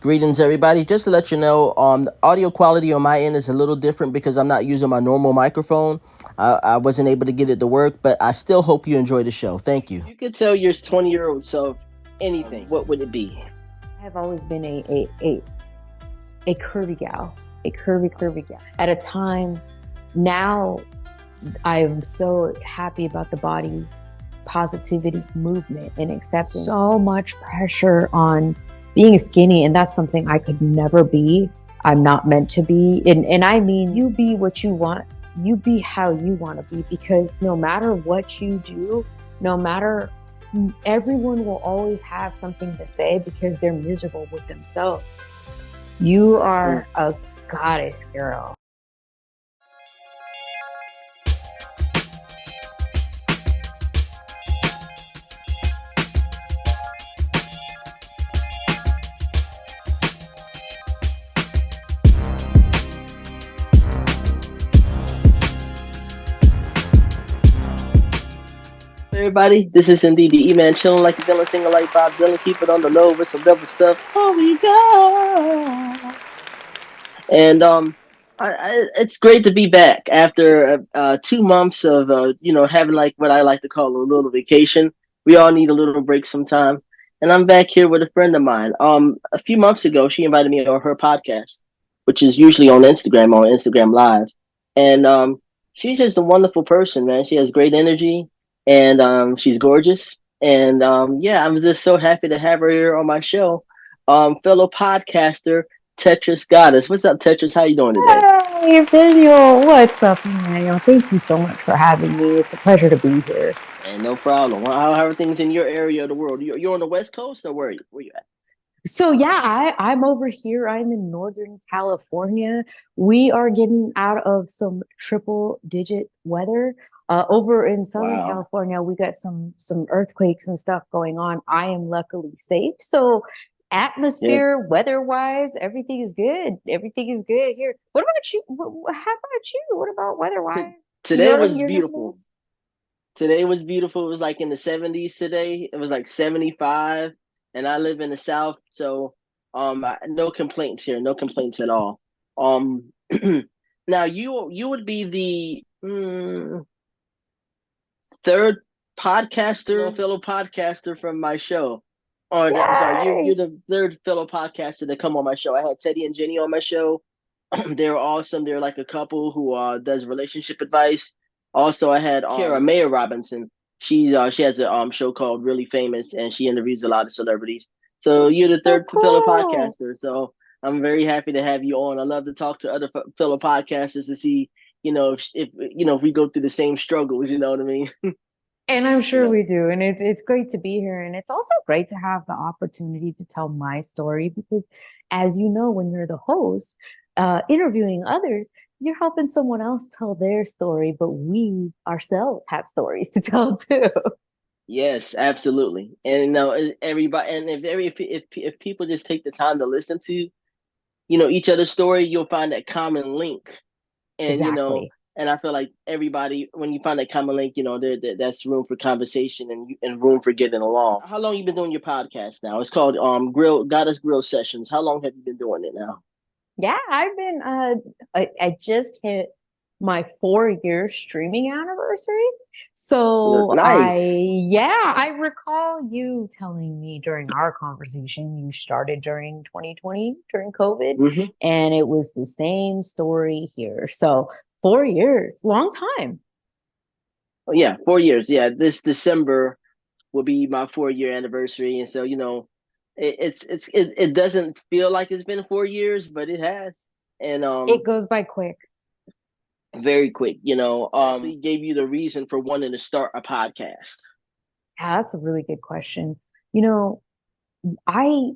Greetings, everybody. Just to let you know, the audio quality on my end is a little different because I'm not using my normal microphone. I wasn't able to get it to work, but I still hope you enjoy the show. Thank you. If you could tell your 20-year-old self anything, what would it be? I've always been a curvy gal, a curvy gal. At a time now, I'm so happy about the body positivity movement and accepting so much pressure on being skinny, and that's something I could never be. I'm not meant to be. And I mean, you be what you want. You be how you want to be, because no matter what you do, no matter, everyone will always have something to say because they're miserable with themselves. You are a goddess, girl. Everybody, this is indeed the E-Man, chilling like a villain, singing like Bob Dylan, keep it on the low with some double stuff. Oh, we go. And it's great to be back after 2 months of having like what I like to call a little vacation. We all need a little break sometime, and I'm back here with a friend of mine. A few months ago, she invited me on her podcast, which is usually on Instagram Live, and she's just a wonderful person, man. She has great energy, and she's gorgeous. And yeah, I'm just so happy to have her here on my show. Fellow podcaster Tetris Goddess. What's up, Tetris? How you doing today? Hey, Daniel. What's up, Emmanuel? Thank you so much for having me. It's a pleasure to be here. And no problem. How are things in your area of the world? You're on the West Coast, or where you at? So yeah, I'm over here. I'm in Northern California. We are getting out of some triple digit weather. Over in Southern Wow. California, we got some earthquakes and stuff going on. I am luckily safe. So atmosphere, Yes. weather wise, everything is good. Everything is good here. What about you? How about you? What about weather T- wise? Today was beautiful. Today was beautiful. It was like in the 70s today. It was like 75, and I live in the South, so no complaints here. No complaints at all. Um, now you would be the third podcaster, fellow podcaster from my show. Or I'm sorry, you're Yay! the third fellow podcaster to come on my show. I had Teddy and Jenny on my show. They're awesome. They're like a couple who does relationship advice. Also, I had Kara Mayer Robinson. She has a show called Really Famous, and she interviews a lot of celebrities. So you're the So third fellow cool. podcaster. So I'm very happy to have you on. I love to talk to other fellow podcasters to see, if we go through the same struggles. You know what I mean? And I'm You sure know. we do. And it's great to be here. And it's also great to have the opportunity to tell my story because, as you know, when you're the host, interviewing others, you're helping someone else tell their story, but we ourselves have stories to tell too. Yes, absolutely. And everybody, and if people just take the time to listen to each other's story, you'll find that common link. And Exactly. and I feel like everybody, when you find that common link, that's room for conversation and room for getting along. How long you been doing your podcast now? It's called Goddess Grill Sessions. How long have you been doing it now? Yeah, I've been I just hit my 4 year streaming anniversary. So Nice. I recall you telling me during our conversation you started during 2020 during COVID, Hmm. and it was the same story here. So 4 years, long time. Oh, yeah, 4 years. Yeah, this December will be my 4 year anniversary, and so it doesn't feel like it's been 4 years, but it has. And It goes by quick. very quick. It gave you the reason for wanting to start a podcast. Yeah, that's a really good question. You know, I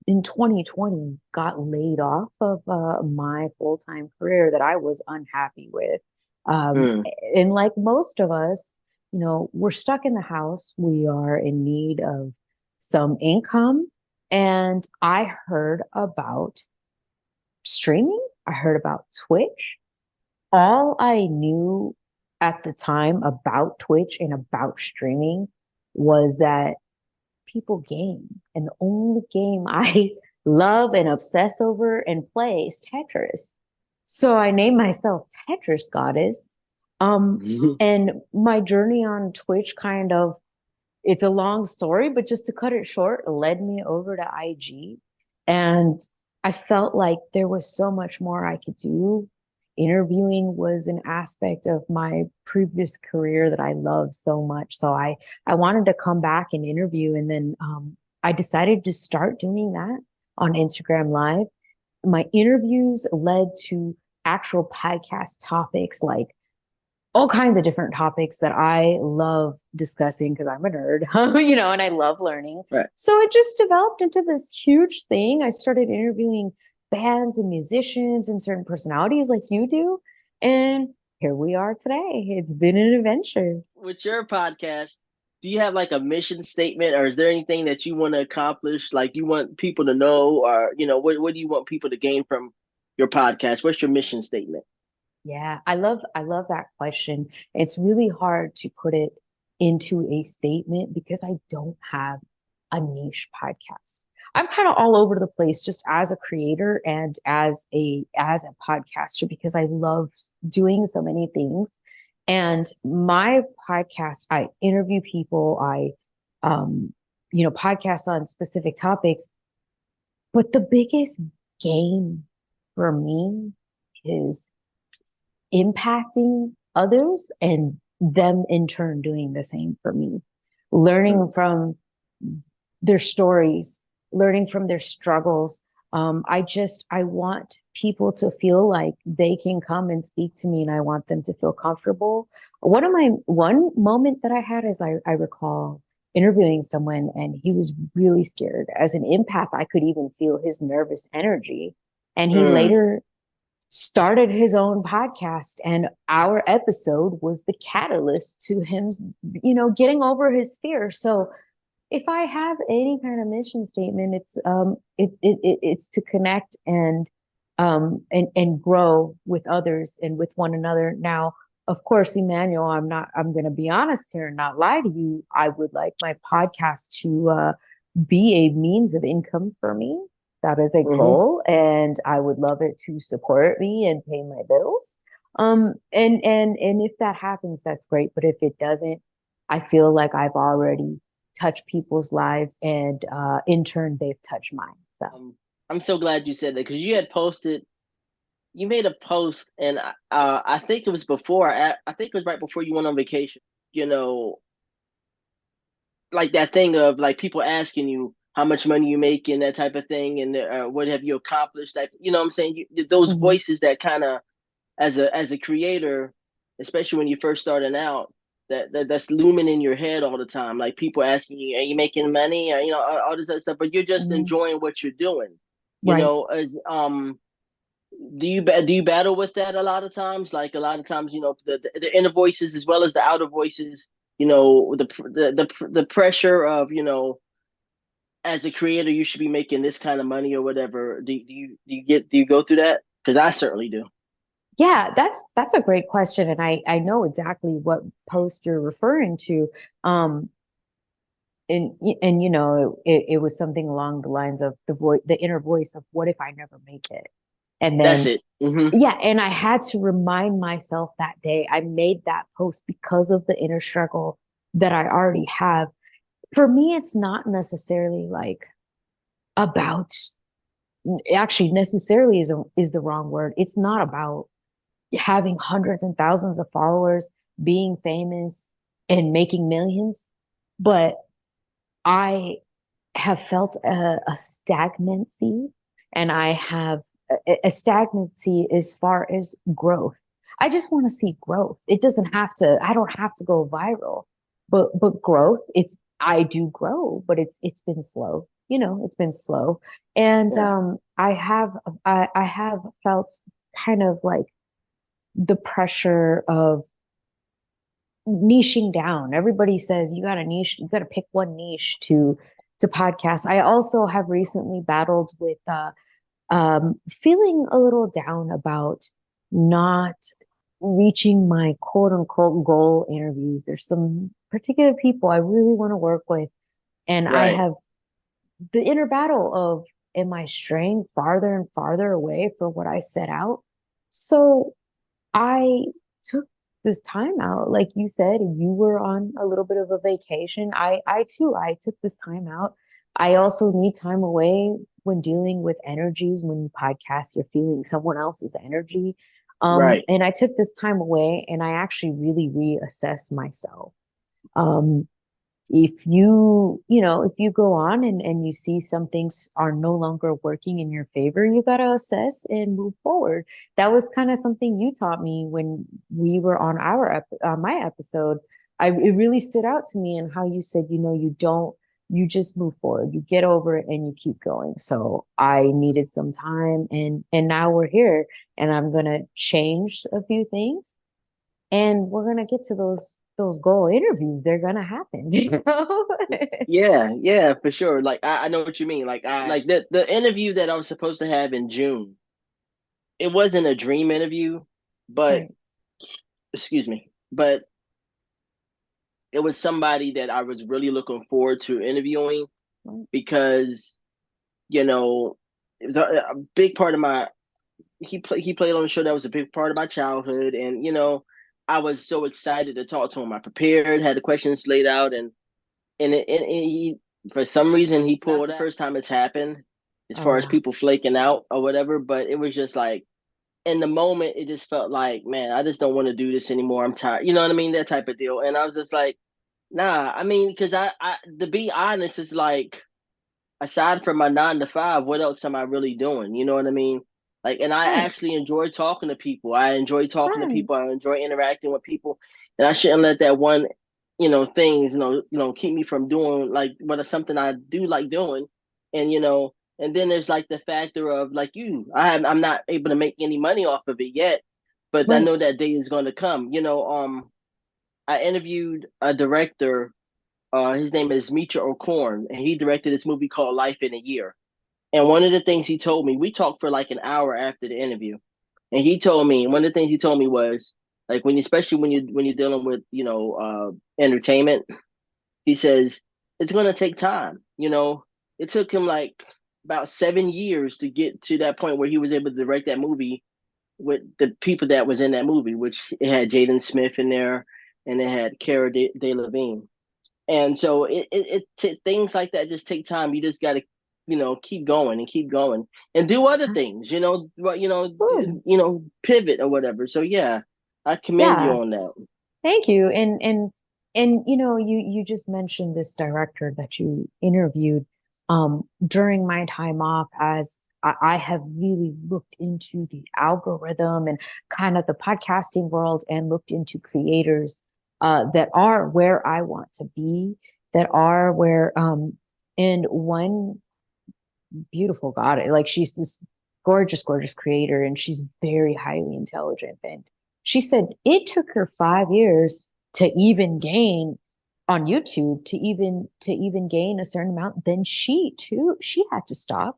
in 2020 got laid off of my full-time career that I was unhappy with. Um, Mm. and like most of us, we're stuck in the house. We are in need of some income. And I heard about streaming. I heard about Twitch. All I knew at the time about Twitch and about streaming was that people game. And the only game I love and obsess over and play is Tetris. So I named myself Tetris Goddess. Um, and my journey on Twitch kind of, it's a long story, but just to cut it short, led me over to IG. And I felt like there was so much more I could do. Interviewing was an aspect of my previous career that I loved so much. So I wanted to come back and interview. And then I decided to start doing that on Instagram Live. My interviews led to actual podcast topics, like all kinds of different topics that I love discussing because I'm a nerd, and I love learning. Right. So it just developed into this huge thing. I started interviewing bands and musicians and certain personalities like you do. And here we are today. It's been an adventure. With your podcast, do you have like a mission statement, or is there anything that you want to accomplish? Like you want people to know, or what do you want people to gain from your podcast? What's your mission statement? Yeah, I love that question. It's really hard to put it into a statement because I don't have a niche podcast. I'm kind of all over the place just as a creator and as a podcaster because I love doing so many things. And my podcast, I interview people, I podcast on specific topics, but the biggest game for me is impacting others and them in turn doing the same for me, learning from their stories, learning from their struggles. I want people to feel like they can come and speak to me and I want them to feel comfortable. One moment that I had is I recall interviewing someone and he was really scared. As an empath, I could even feel his nervous energy. And he later started his own podcast, and our episode was the catalyst to him, getting over his fear. So if I have any kind of mission statement, it's to connect and grow with others and with one another. Now, of course, Emmanuel, I'm going to be honest here and not lie to you. I would like my podcast to be a means of income for me. That is a goal, and I would love it to support me and pay my bills. And if that happens, that's great. But if it doesn't, I feel like I've already touched people's lives, and in turn, they've touched mine. So I'm so glad you said that because you made a post, and I think it was I think it was right before you went on vacation. Like that thing of like people asking you how much money you make and that type of thing, and what have you accomplished? That what I'm saying. Those voices that kind of, as a creator, especially when you're first starting out, that's looming in your head all the time. Like people asking you, "Are you making money?" Or all this other stuff, but you're just enjoying what you're doing. right. Do you battle with that a lot of times? Like a lot of times, the inner voices as well as the outer voices. The pressure of as a creator, you should be making this kind of money or whatever. Do you go through that? Because I certainly do. Yeah, that's a great question, and I know exactly what post you're referring to. Um, and it was something along the lines of the inner voice of what if I never make it? And That's then it. yeah, and I had to remind myself that day. I made that post because of the inner struggle that I already have. For me, it's not necessarily like about actually necessarily is the wrong word. It's not about having hundreds and thousands of followers, being famous and making millions, but I have felt a stagnancy, and I have a stagnancy as far as growth. I just want to see growth. I don't have to go viral, but growth, I do grow, but it's been slow. It's been slow. And I have felt kind of like the pressure of niching down. Everybody says you got to niche, you got to pick one niche to podcast. I also have recently battled with feeling a little down about not reaching my quote unquote goal interviews. There's some particular people I really want to work with, and I Right. have the inner battle of am I straying farther and farther away from what I set out? So I took this time out. Like you said, you were on a little bit of a vacation. I too, I took this time out. I also need time away when dealing with energies. When you podcast, you're feeling someone else's energy. Right. And I took this time away and I actually really reassessed myself. Um, if if you go on and you see some things are no longer working in your favor, you got to assess and move forward. That was kind of something you taught me when we were on my episode. It really stood out to me, and how you said, you just move forward, you get over it and you keep going. So I needed some time, and now we're here, and I'm going to change a few things, and we're going to get to those goal interviews. They're going to happen. Yeah, for sure. Like I know what you mean. Like the interview that I was supposed to have in June, it wasn't a dream interview, but Right. excuse me, but it was somebody that I was really looking forward to interviewing Right. because, you know, it was a big part of my he played on the show that was a big part of my childhood, and I was so excited to talk to him. I prepared, had the questions laid out, and he, for some reason, he pulled out. The first time it's happened as Oh far as yeah. people flaking out or whatever, but it was just like in the moment it just felt like, man, I just don't want to do this anymore. I'm tired. You know what I mean? That type of deal. And I was just like, nah, I mean, because I to be honest, it's like aside from my 9 to 5, what else am I really doing? You know what I mean? Like, and I Right. actually enjoy talking to people. I enjoy talking to Right. people. I enjoy interacting with people, and I shouldn't let that one, things, keep me from doing like what is something I do like doing, and and then there's like the factor of like I'm not able to make any money off of it yet, but I Right. know that day is going to come. I interviewed a director. His name is Mitra O'Korn, and he directed this movie called Life in a Year. And one of the things he told me, we talked for like an hour after the interview, and he told me one of the things he told me was like especially when you're dealing with entertainment, he says it's going to take time. It took him like about 7 years to get to that point where he was able to direct that movie with the people that was in that movie, which it had Jaden Smith in there, and it had Cara Delevingne. And so things like that just take time. You just got to, keep going and keep going and do other things, Absolutely. pivot or whatever. So yeah, I commend you Yeah. on that. Thank you. And you just mentioned this director that you interviewed. During my time off, as I have really looked into the algorithm and kind of the podcasting world, and looked into creators that are where I want to be, that are where and one beautiful god, like, she's this gorgeous, gorgeous creator, and she's very highly intelligent. And she said it took her 5 years to even gain on YouTube, to even gain a certain amount. Then she had to stop,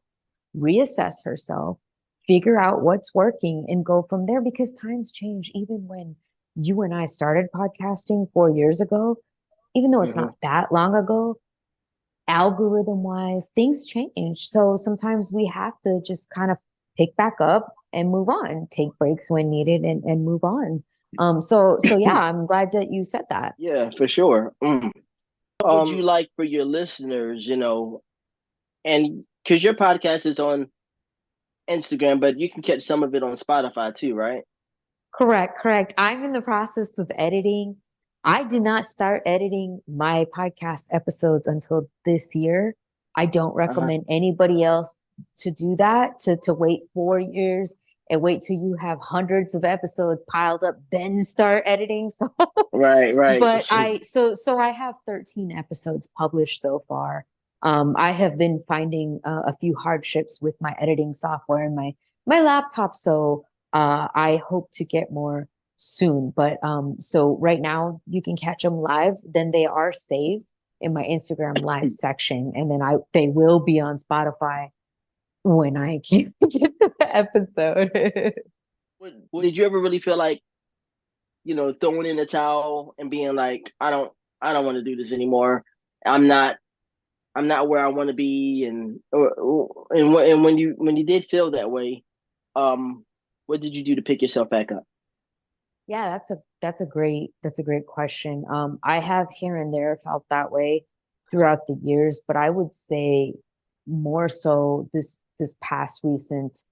reassess herself, figure out what's working, and go from there, because times change. Even when you and I started podcasting 4 years ago, even though it's Hmm. not that long ago, algorithm wise, things change. So sometimes we have to just kind of pick back up and move on, take breaks when needed, and move on. So yeah, I'm glad that you said that. Yeah, for sure. What would you like for your listeners, and because your podcast is on Instagram, but you can catch some of it on Spotify too, right? Correct, correct. I'm in the process of editing. I did not start editing my podcast episodes until this year. I don't Uh-huh. recommend anybody else to do that, to wait 4 years and wait till you have hundreds of episodes piled up, then start editing. So, Right. but so I have 13 episodes published so far. I have been finding a few hardships with my editing software and my laptop. So I hope to get more soon. But so right now you can catch them live. Then they are saved in my Instagram live section, and then they will be on Spotify when I can get to the episode. Did you ever really feel like, throwing in the towel and being like, I don't want to do this anymore. I'm not. I'm not where I want to be, and when you did feel that way, um, what did you do to pick yourself back up? Yeah, that's a great question. I have here and there felt that way throughout the years, but I would say more so this past recent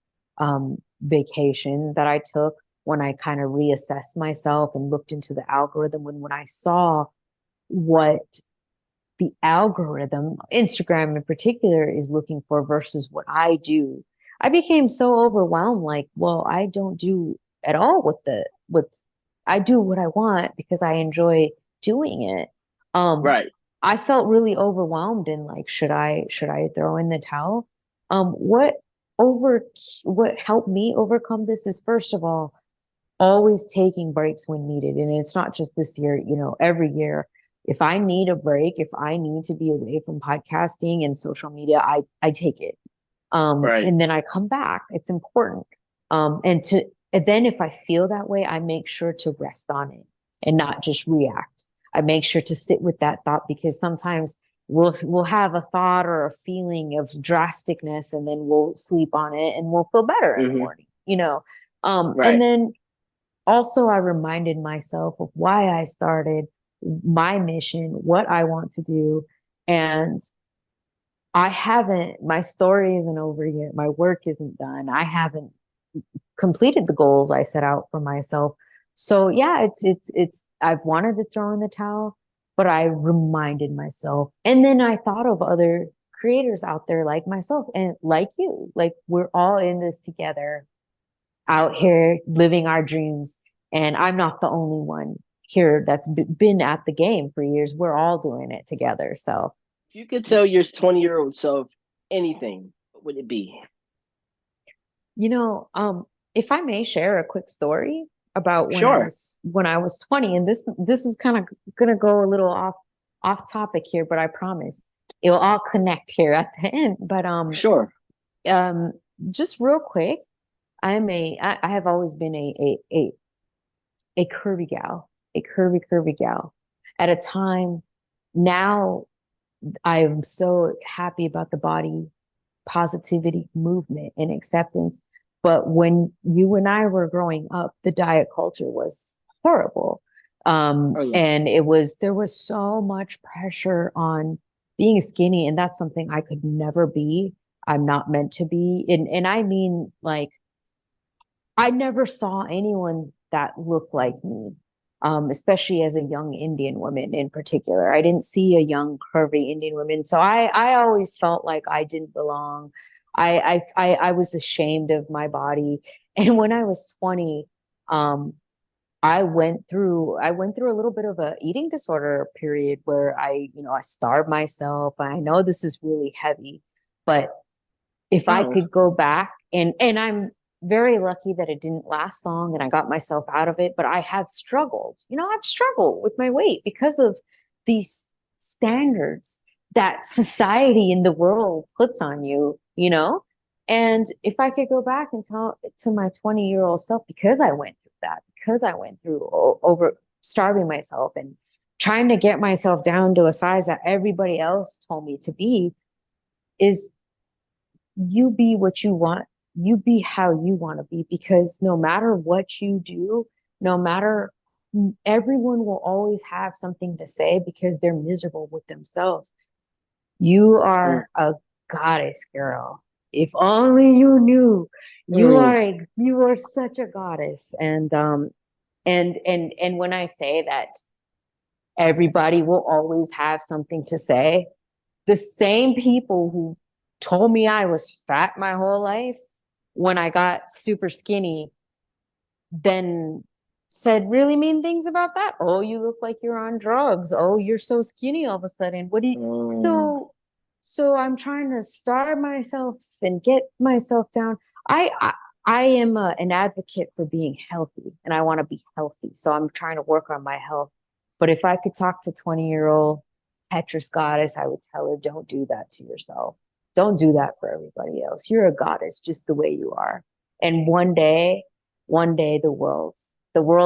vacation that I took, when I kind of reassessed myself and looked into the algorithm, when I saw what the algorithm, Instagram in particular, is looking for versus what I do, I became so overwhelmed. Like, well, I don't do at all with I do what I want because I enjoy doing it. Um, Right. I felt really overwhelmed and like, should I throw in the towel? What over what helped me overcome this is, first of all, always taking breaks when needed. And it's not just this year, every year. If I need a break, if I need to be away from podcasting and social media, I take it. Right. And then I come back. It's important. And then if I feel that way, I make sure to rest on it and not just react. I make sure to sit with that thought, because sometimes we'll have a thought or a feeling of drasticness, and then we'll sleep on it and we'll feel better in the Hmm. morning. And Right. then also, I reminded myself of why I started, my mission, what I want to do. And my story isn't over yet. My work isn't done. I haven't completed the goals I set out for myself. So yeah, I've wanted to throw in the towel, but I reminded myself. And then I thought of other creators out there like myself and like you. Like, we're all in this together, out here living our dreams. And I'm not the only one here that's been at the game for years. We're all doing it together. So, If you could tell your 20-year-old self anything, what would it be? you know, um, if I may share a quick story about Sure. when I was 20, and this is kind of gonna go a little off topic here, but I promise it'll all connect here at the end. But Sure. um, just real quick, I have always been a curvy gal, a curvy gal. At a time now, I'm so happy about the body positivity movement and acceptance. But when you and I were growing up, the diet culture was horrible. Oh yeah. And there was so much pressure on being skinny, and that's something I could never be. I'm not meant to be. And I mean, like, I never saw anyone that looked like me, especially as a young Indian woman in particular. I didn't see a young, curvy Indian woman. So I always felt like I didn't belong. I was ashamed of my body. And when I was 20, um, I went through a little bit of a eating disorder period where I starved myself. I know this is really heavy, but if I Oh. could go back, and I'm very lucky that it didn't last long and I got myself out of it, but I have struggled. I've struggled with my weight because of these standards that society in the world puts on you. And if I could go back and tell to my 20-year-old self, because I went through that, because I went through over starving myself and trying to get myself down to a size that everybody else told me to be, is you be what you want. You be how you want to be, because no matter what you do, no matter, everyone will always have something to say because they're miserable with themselves. You Mm, are a goddess, girl. If only you knew. mm, You are such a goddess. And when I say that everybody will always have something to say, the same people who told me I was fat my whole life, when I got super skinny, then said really mean things about that. Oh, you look like you're on drugs. Oh, you're so skinny all of a sudden. What do you mm, so I'm trying to starve myself and get myself down. I am an advocate for being healthy, and I want to be healthy. So I'm trying to work on my health. But if I could talk to 20-year-old Tetris goddess, I would tell her, don't do that to yourself. Don't do that for everybody else. You're a goddess just the way you are. And one day the world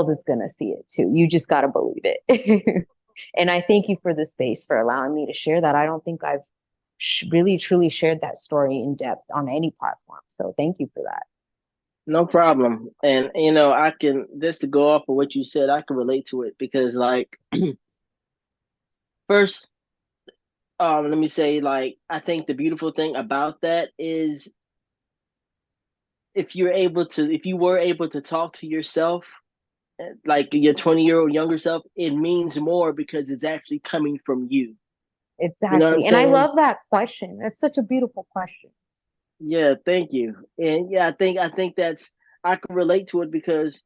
is going to see it too. You just got to believe it. And I thank you for the space for allowing me to share that. I don't think I've really truly shared that story in depth on any platform. So thank you for that. No problem. And I can just to go off of what you said, I can relate to it because like first, let me say like I think the beautiful thing about that is if you were able to talk to yourself like your 20-year-old younger self, it means more because it's actually coming from you. You know what I'm Exactly. And I saying? love that question. That's such a beautiful question. Yeah, thank you. And yeah, I think that's I can relate to it because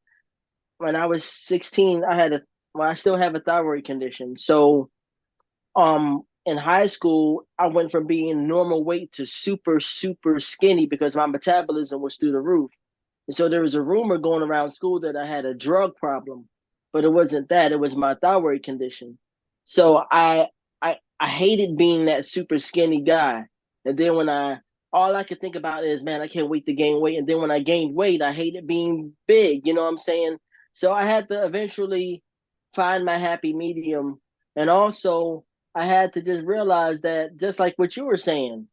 when I was 16, I still have a thyroid condition. So in high school, I went from being normal weight to super super skinny because my metabolism was through the roof. And so there was a rumor going around school that I had a drug problem, but it wasn't that. It was my thyroid condition. So I hated being that super skinny guy. And then when I all I could think about is, man, I can't wait to gain weight. And then when I gained weight, I hated being big. You know what I'm saying? So I had to eventually find my happy medium. And also I had to just realize that just like what you were saying,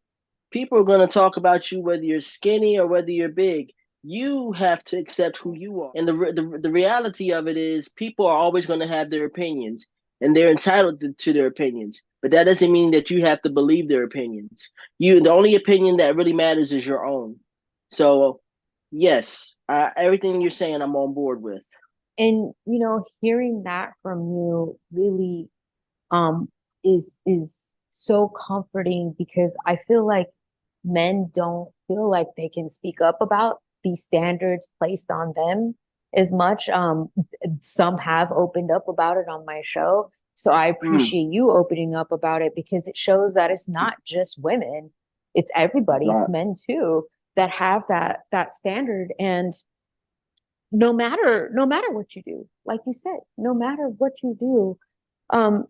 people are going to talk about you whether you're skinny or whether you're big. You have to accept who you are. And the reality of it is people are always going to have their opinions and they're entitled to their opinions. But that doesn't mean that you have to believe their opinions. The only opinion that really matters is your own. So, yes, everything you're saying, I'm on board with. And hearing that from you really um is so comforting because I feel like men don't feel like they can speak up about these standards placed on them as much. Some have opened up about it on my show. So I Mm, appreciate you opening up about it because it shows that it's not just women, it's it's everybody, it's not. men too that have that standard. And no matter what you do, like you said, no matter what you do,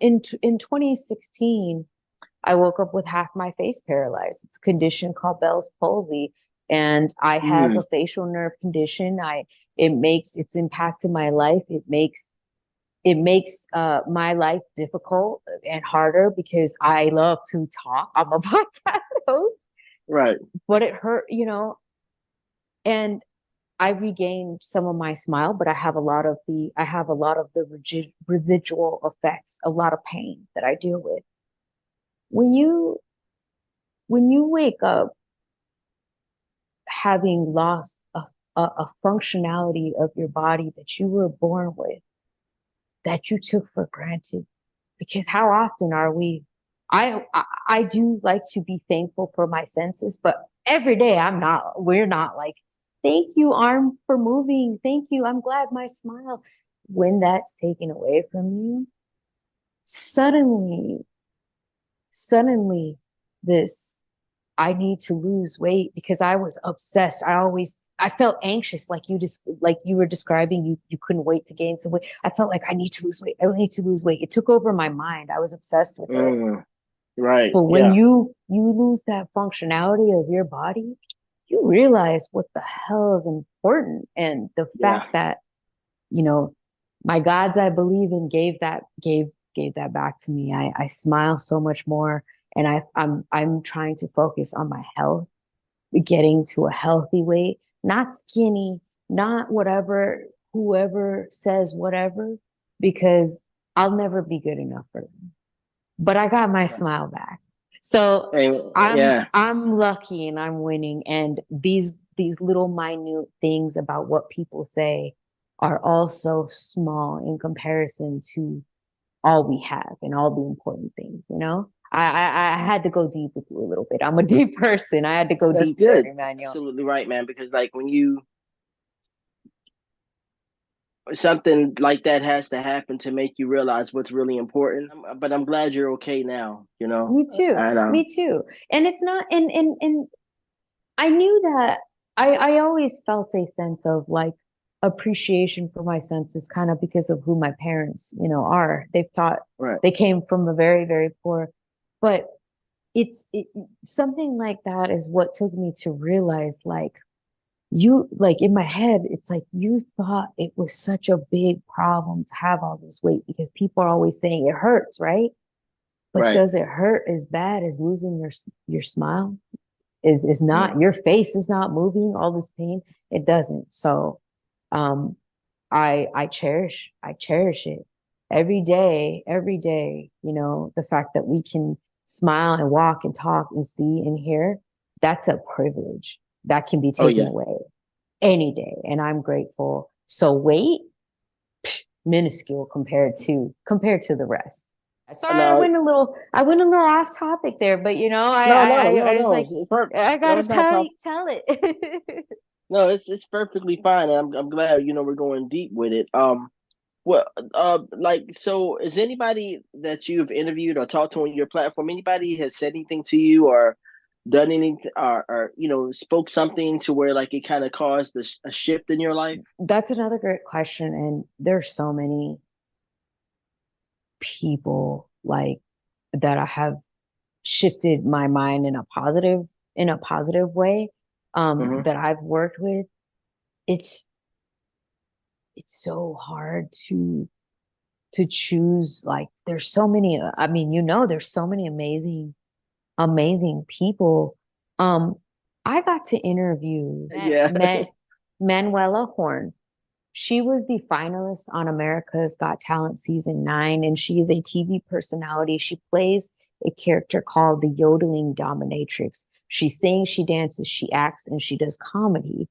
in 2016, I woke up with half my face paralyzed. It's a condition called Bell's palsy, and I have Mm, a facial nerve condition. It's impacted my life. It makes my life difficult and harder because I love to talk. I'm a podcast host, right. but it hurt, and I regained some of my smile, but I have a lot of the residual effects, a lot of pain that I deal with. When you when you wake up having lost a functionality of your body that you were born with, that you took for granted, because how often are we? I do like to be thankful for my senses, but every day we're not like, thank you, arm, for moving. Thank you. I'm glad my smile. When that's taken away from you, suddenly, suddenly this I need to lose weight because I was obsessed. I felt anxious, like you were describing. You couldn't wait to gain some weight. I felt like I need to lose weight. I need to lose weight. It took over my mind. I was obsessed with it. Mm, right. But when Yeah. you lose that functionality of your body, you realize what the hell is important, and the Yeah. fact that you know my gods I believe in gave that back to me. I smile so much more, and I'm trying to focus on my health, getting to a healthy weight, not skinny, not whatever, whoever says whatever, because I'll never be good enough for them. But I got my smile back. So And I'm yeah. I'm lucky and I'm winning. And these little minute things about what people say are also small in comparison to all we have and all the important things. I had to go deep with you a little bit. I'm a deep person. I had to go That's deeper, good. Emmanuel. Absolutely right, man. Because like when you something like that has to happen to make you realize what's really important. But I'm glad you're okay now. Me too. And Me too. And it's not and I knew that I always felt a sense of like appreciation for my senses kind of because of who my parents, are. right. They came from a very, very poor, but it something like that is what took me to realize like in my head, it's like you thought it was such a big problem to have all this weight because people are always saying it hurts, right? But Right. does it hurt as bad as losing your smile? Is Yeah. not, your face is not moving, all this pain, it doesn't. So um I cherish it every day, the fact that we can smile and walk and talk and see and hear, that's a privilege that can be Oh taken yeah. away any day. And I'm grateful. So weight, minuscule compared to the rest. Sorry, No, I went a little off topic there, but no, no, no, I was no. like, I No, gotta it's not tell it. no, it's perfectly fine. I'm glad we're going deep with it. Well, like, so is anybody that you've interviewed or talked to on your platform, anybody has said anything to you or done anything or spoke something to where like it kind of caused a shift in your life? That's another great question. And there's so many people like that I have shifted my mind in a positive way, Hmm. that I've worked with. It's it's so hard to choose. Like there's so many, I mean, there's so many amazing people. Um, I got to interview Yeah. Manuela Horn. She was the finalist on America's Got Talent season 9, and she is a TV personality. She plays a character called the yodeling dominatrix. She sings, she dances, she acts, and she does comedy.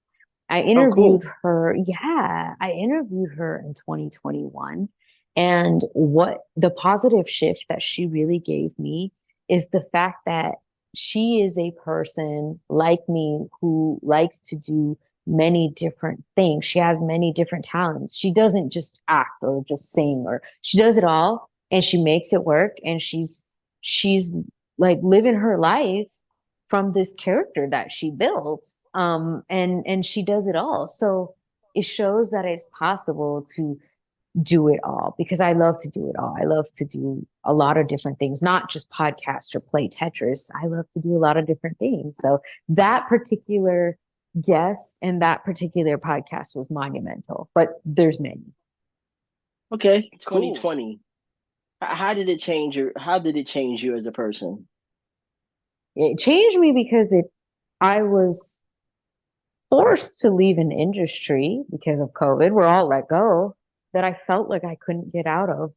Oh, cool. I interviewed her in 2021. And what the positive shift that she really gave me is the fact that she is a person like me who likes to do many different things. She has many different talents. She doesn't just act or just sing, or she does it all and she makes it work. And she's like living her life from this character that she built. And she does it all. So it shows that it's possible to do it all, because I love to do it all. I love to do a lot of different things, not just podcast or play Tetris. I love to do a lot of different things. So that particular guest and that particular podcast was monumental, but there's many. Okay, Cool. 2020. How did it change how did it change you as a person? It changed me because I was forced to leave an industry because of COVID. We're all let go, that I felt like I couldn't get out of.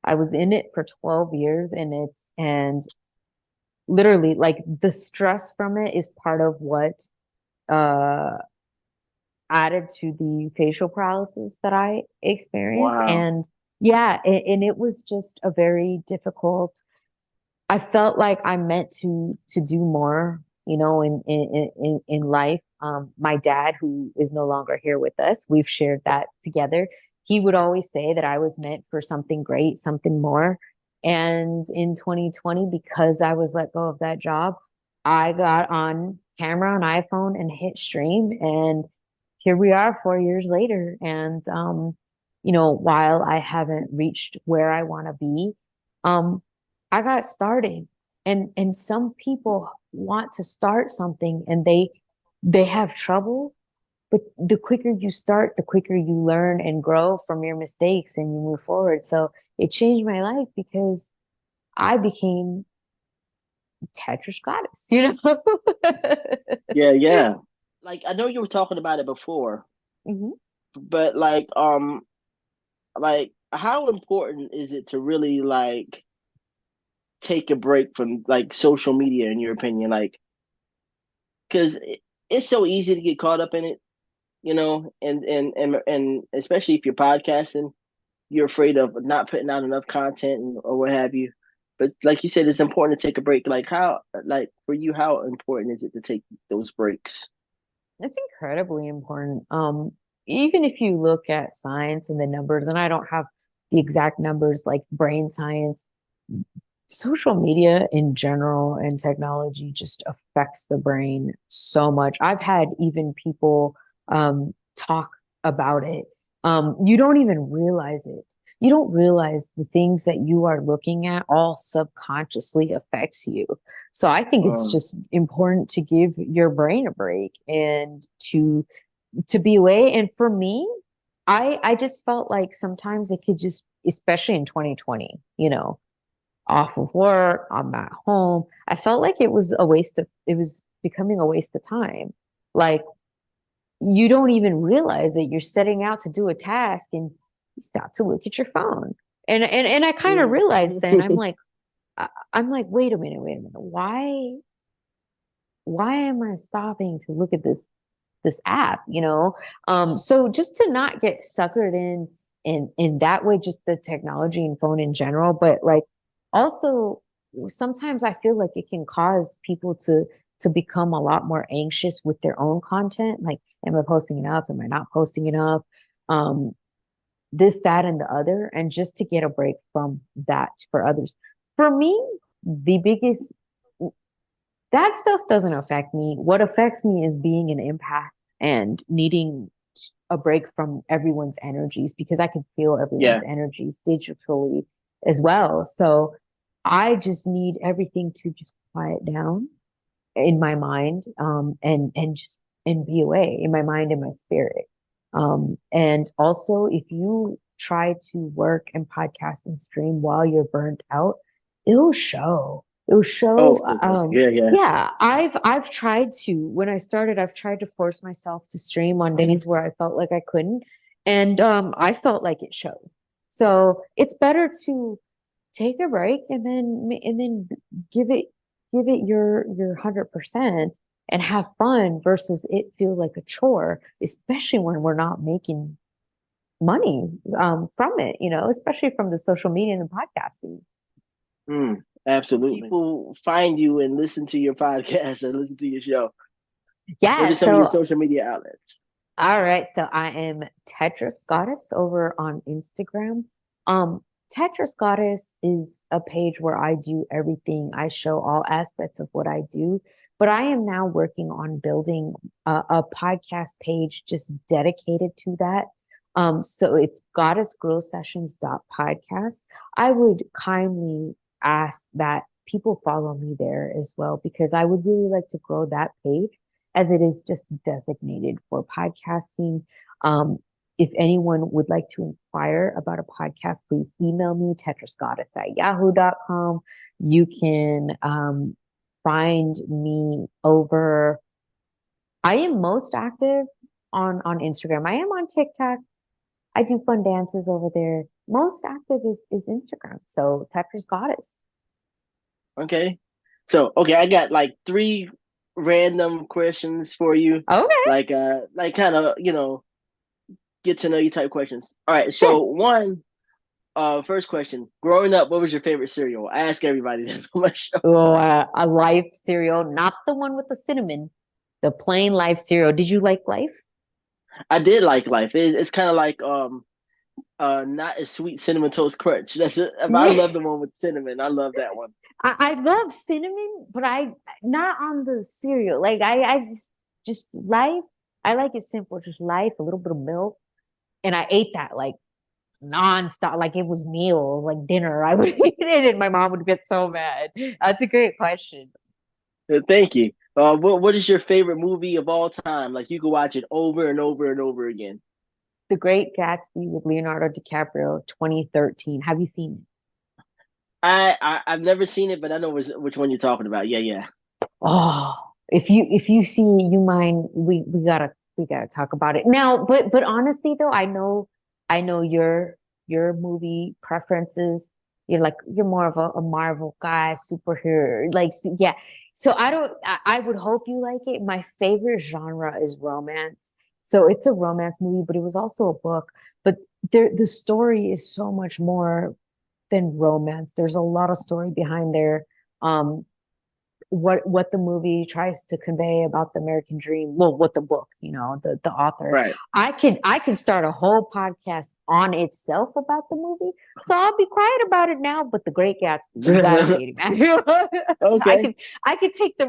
I was in it for 12 years, and literally, like, the stress from it is part of what uh added to the facial paralysis that I experienced. Wow. And yeah, and it was just a very difficult. I felt like I'm meant to do more, in life. My dad, who is no longer here with us, we've shared that together. He would always say that I was meant for something great, something more. And in 2020, because I was let go of that job, I got on camera on iPhone and hit stream, and here we are 4 years later. And while I haven't reached where I want to be, um, I got started. And some people want to start something and they have trouble, but the quicker you start, the quicker you learn and grow from your mistakes and you move forward. So it changed my life because I became Tetris goddess, Yeah, yeah. Like I know you were talking about it before, Mhm. but like how important is it to really like take a break from like social media in your opinion? Like because it's so easy to get caught up in it, and especially if you're podcasting, you're afraid of not putting out enough content or what have you. But like you said, it's important to take a break. Like how, like for you, how important is it to take those breaks? It's incredibly important. Even if you look at science and the numbers, and I don't have the exact numbers like brain science, social media in general and technology just affects the brain so much. I've had even people talk about it. You don't even realize it. You don't realize the things that you are looking at all subconsciously affects you. So I think it's Um, just important to give your brain a break and to be away. And for me, I just felt like sometimes it could just, especially in 2020, off of work, I'm at home. I felt like it was a waste of, it was becoming a waste of time. Like you don't even realize that you're setting out to do a task and you stop to look at your phone. And I kind of Mm. realized then I'm like, wait a minute. Why am I stopping to look at this app, you know? So just to not get suckered in that way, just the technology and phone in general, but like also sometimes I feel like it can cause people to become a lot more anxious with their own content. Like, am I posting enough? Am I not posting enough? Um, this, that, and the other, and just to get a break from that for others. For me, the biggest that stuff doesn't affect me. What affects me is being an empath and needing a break from everyone's energies because I can feel everyone's Yeah. energies digitally as well. So I just need everything to just quiet down in my mind, and just and be away in my mind and my spirit. And also, if you try to work and podcast and stream while you're burnt out, it'll show. It'll Oh, show. for sure. Yeah, yeah. Yeah, I've tried to. When I started, I've tried to force myself to stream on days where I felt like I couldn't, and I felt like it showed. So it's better to take a break and then give it your 100% and have fun versus it feel like a chore, especially when we're not making money from it, you know, especially from the social media and the podcasting. Mm, absolutely. People find you and listen to your podcast and listen to your show. What Yeah, are some of your so social media outlets? all right, so I am Tetris Goddess over on Instagram. Um, Tetris Goddess is a page where I do everything. I show all aspects of what I do, but I am now working on building a podcast page just dedicated to that. So it's goddessgrowsessions.podcast. I would kindly ask that people follow me there as well because I would really like to grow that page as it is just designated for podcasting. Um, if anyone would like to inquire about a podcast, please email me, tetrisgoddess@yahoo.com. You can find me over, I am most active on Instagram. I am on TikTok. I do fun dances over there. Most active is Instagram. So Tetris Goddess. Okay. So, okay, I got like three random questions for you. Okay, Like kind of, get to know you type questions. All right. sure. So first question. Growing up, what was your favorite cereal? I ask everybody this on my show. Oh, a Life cereal, not the one with the cinnamon, the plain Life cereal. Did you like Life? I did like Life. It's kind of like not as sweet cinnamon toast crunch. That's it. I Yeah, love the one with cinnamon. I love that one. I love cinnamon, but I not on the cereal. Like I just Life. I like it simple, just Life, a little bit of milk, and I ate that like nonstop, like it was meal, like dinner. I would eat it, and my mom would get so mad. That's a great question. Thank you. What is your favorite movie of all time? Like you could watch it over and over and over again. The Great Gatsby with Leonardo DiCaprio, 2013. Have you seen it? I've never seen it, but I know which one you're talking about. Yeah, yeah. Oh, if you see you mind, we gotta talk about it now. But honestly though, I know your movie preferences. You're more of a Marvel guy, superhero, like yeah. So I would hope you like it. My favorite genre is romance. So it's a romance movie, but it was also a book. But the story is so much more than romance. There's a lot of story behind there. Um, what the movie tries to convey about the American dream. Well, what the book, you know, the author. Right. I could start a whole podcast on itself about the movie. So I'll be quiet about it now. But The Great Gatsby, you gotta see it, man. I Okay. could I could take the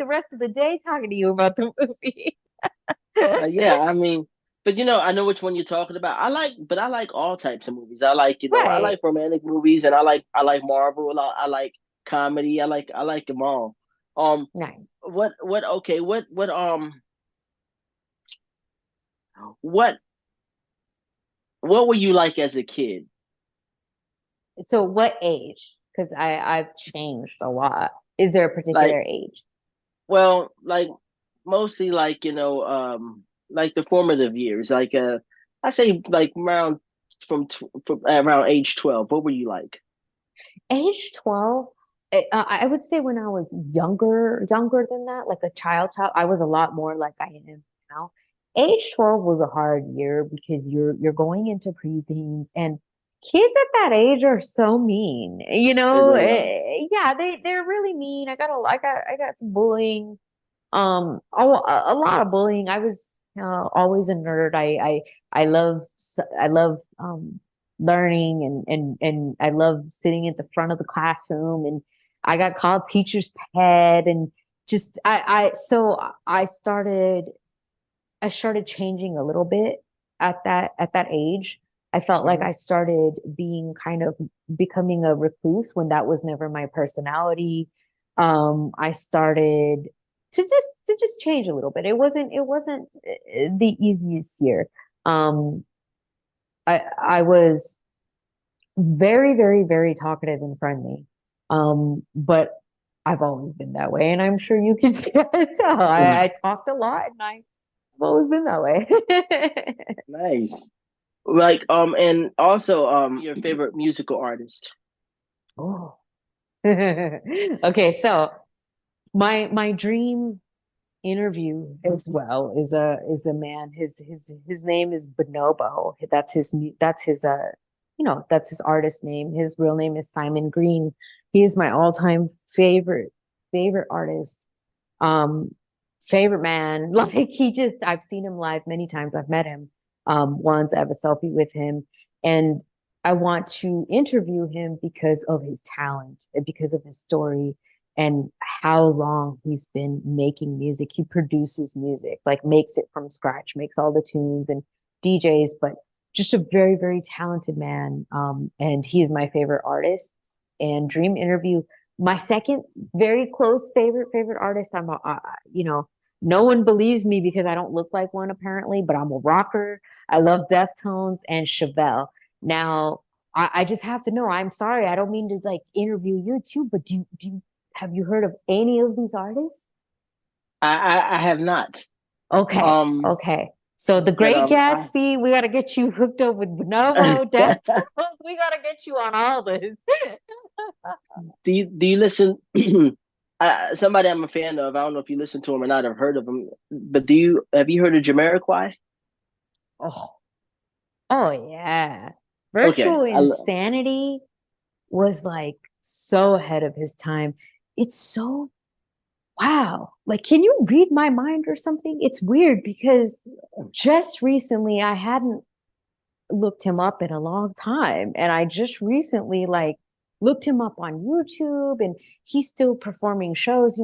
rest of the day talking to you about the movie. Yeah, I mean, but I know which one you're talking about. I like all types of movies. I Right. like romantic movies, and I like Marvel a lot. I like comedy. I like them all. Um, Nice. okay, what what were you like as a kid? So what age? Because I've changed a lot. Is there a Like, particular age? well, like mostly like like the formative years. Like I say like around from around age 12. What were you like? Age 12, I would say when I was younger than that, like a child, I was a lot more like I am now. Age 12 was a hard year because you're going into preteens and kids at that age are so mean. They really are. Yeah, they're really mean. I got some bullying. A lot of bullying. I was always a nerd. I love learning and I love sitting at the front of the classroom and I got called teacher's pet and just so I started changing a little bit at that age. I felt like Hmm. I started being kind of becoming a recluse when that was never my personality. I started to just change a little bit. It wasn't the easiest year. Um, I was very talkative and friendly. But I've always been that way, and I'm sure you can tell. I talked a lot, and I've always been that way. Nice. Like and also your favorite musical artist. Oh. Okay, so my dream interview as well is a man. His name is Bonobo. That's his that's his artist name. His real name is Simon Green. He is my all-time favorite artist. Um Favorite man. Like I've seen him live many times. I've met him once. I have a selfie with him and I want to interview him because of his talent and because of his story and how long he's been making music. He produces music, like makes it from scratch, makes all the tunes and DJs, but just a very talented man. And he is my favorite artist. And Dream Interview, my second very close favorite artist. No one believes me because I don't look like one apparently, but I'm a rocker. I love Deftones and Chevelle. Now, I just have to know. I'm sorry, I don't mean to like interview you too, but do you have you heard of any of these artists? I have not. Okay, Um, okay. So The but Great I Gatsby, we got to get you hooked up with Bonobo, Deftones. We got to get you on all this. do you listen? Somebody I'm a fan of. I don't know if you listen to him or not. I've heard of him, but do you have you heard of Jamiroquai? Oh, oh yeah. Okay, Virtual Insanity was like so ahead of his time. It's so wow. Like, can you read my mind or something? It's weird because just recently I hadn't looked him up in a long time. And I just recently like looked him up on YouTube and he's still performing shows.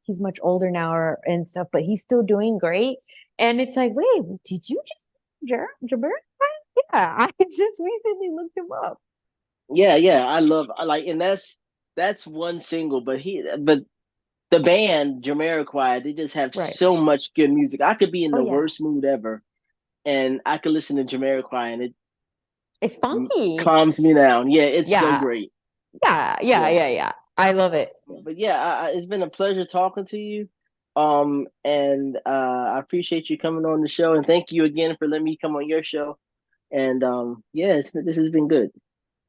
He's much older now and stuff, but he's still doing great. And it's like, wait, did you just Jabir? Yeah, I just recently looked him up. yeah. I like, and that's one single, but the band Jamiroquai, they just have Right. so much good music. I could be in Oh the yeah. worst mood ever, and I could listen to Jamiroquai, and it It's funky. calms me down. Yeah, it's so Yeah. great. Yeah, Yeah. I love it. but yeah, it's been a pleasure talking to you. And I appreciate you coming on the show, and thank you again for letting me come on your show. And yeah, this has been good.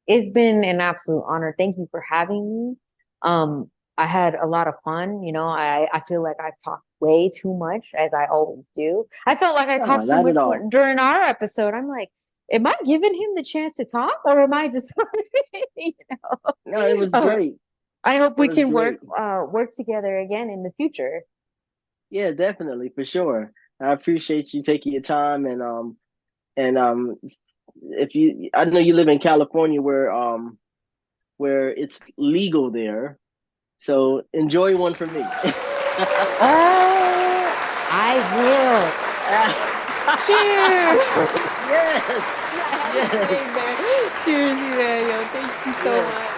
It's been an absolute honor. Thank you for having me. I had a lot of fun. I feel like I've talked way too much, as I always do. I felt like I No, talked too not much at all. during our episode. I'm like, am I giving him the chance to talk, or am I just, you know? No, it was Uh, great. I hope It we was can great. work together again in the future. Yeah, definitely for sure. I appreciate you taking your time and if you I know you live in California where it's legal there. So enjoy one for me. Oh, I will. Cheers. Yes. I had to Yes. say there. Cheers, Emmanuel. Thank you so Yes. much.